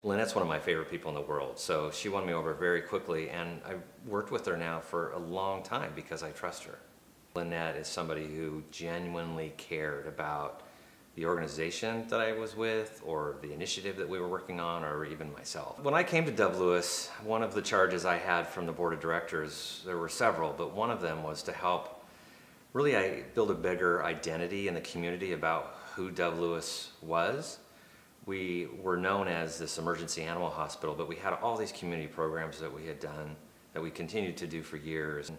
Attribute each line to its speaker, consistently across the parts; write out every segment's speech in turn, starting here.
Speaker 1: Lynette's one of my favorite people in the world, so she won me over very quickly, and I've worked with her now for a long time because I trust her. Lynette is somebody who genuinely cared about the organization that I was with, or the initiative that we were working on, or even myself. When I came to DoveLewis, one of the charges I had from the board of directors, there were several, but one of them was to help really build a bigger identity in the community about who DoveLewis was. We were known as this emergency animal hospital, but we had all these community programs that we had done, that we continued to do for years. And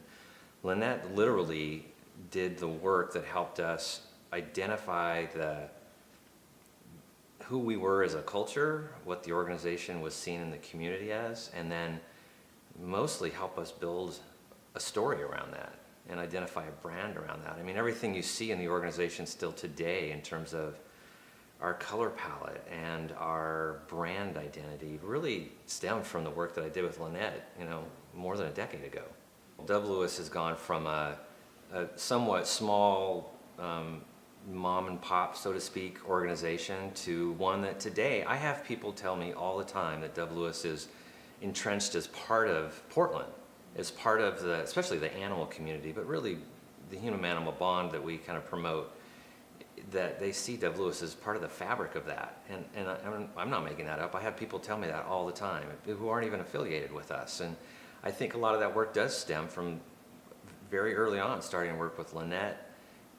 Speaker 1: Lynette literally did the work that helped us identify who we were as a culture, what the organization was seen in the community as, and then mostly help us build a story around that and identify a brand around that. I mean, everything you see in the organization still today in terms of our color palette and our brand identity really stemmed from the work that I did with Lynette, more than a decade ago. DoveLewis has gone from a somewhat small mom and pop, so to speak, organization to one that today I have people tell me all the time that DoveLewis is entrenched as part of Portland, as part of especially the animal community, but really the human-animal bond that we kind of promote, that they see DoveLewis as part of the fabric of that. And I'm not making that up. I have people tell me that all the time who aren't even affiliated with us. And I think a lot of that work does stem from very early on starting to work with Lynette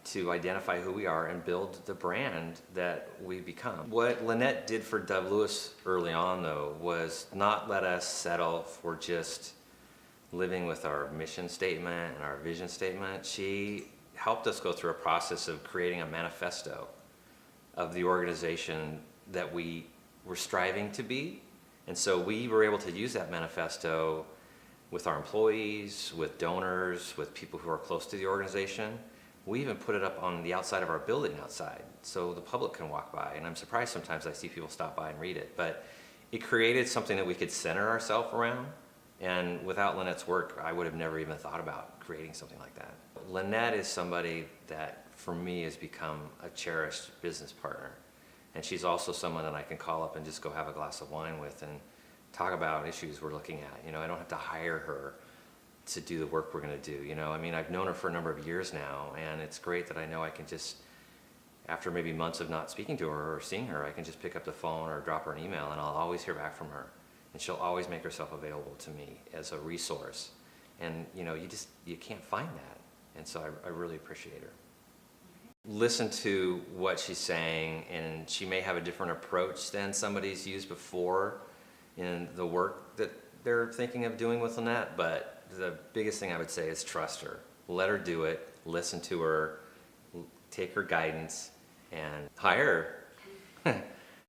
Speaker 1: to identify who we are and build the brand that we become. What Lynette did for DoveLewis early on, though, was not let us settle for just living with our mission statement and our vision statement. She helped us go through a process of creating a manifesto of the organization that we were striving to be. And so we were able to use that manifesto with our employees, with donors, with people who are close to the organization. We even put it up on the outside of our building outside so the public can walk by. And I'm surprised sometimes I see people stop by and read it. But it created something that we could center ourselves around. And without Lynette's work, I would have never even thought about creating something like that. Lynette is somebody that, for me, has become a cherished business partner. And she's also someone that I can call up and just go have a glass of wine with and talk about issues we're looking at. I don't have to hire her to do the work we're going to do. I mean, I've known her for a number of years now, and it's great that I know I can just, after maybe months of not speaking to her or seeing her, I can just pick up the phone or drop her an email, and I'll always hear back from her. And she'll always make herself available to me as a resource. And you can't find that. And so I really appreciate her. Listen to what she's saying, and she may have a different approach than somebody's used before in the work that they're thinking of doing with Lynette, but the biggest thing I would say is trust her. Let her do it, listen to her, take her guidance, and hire her.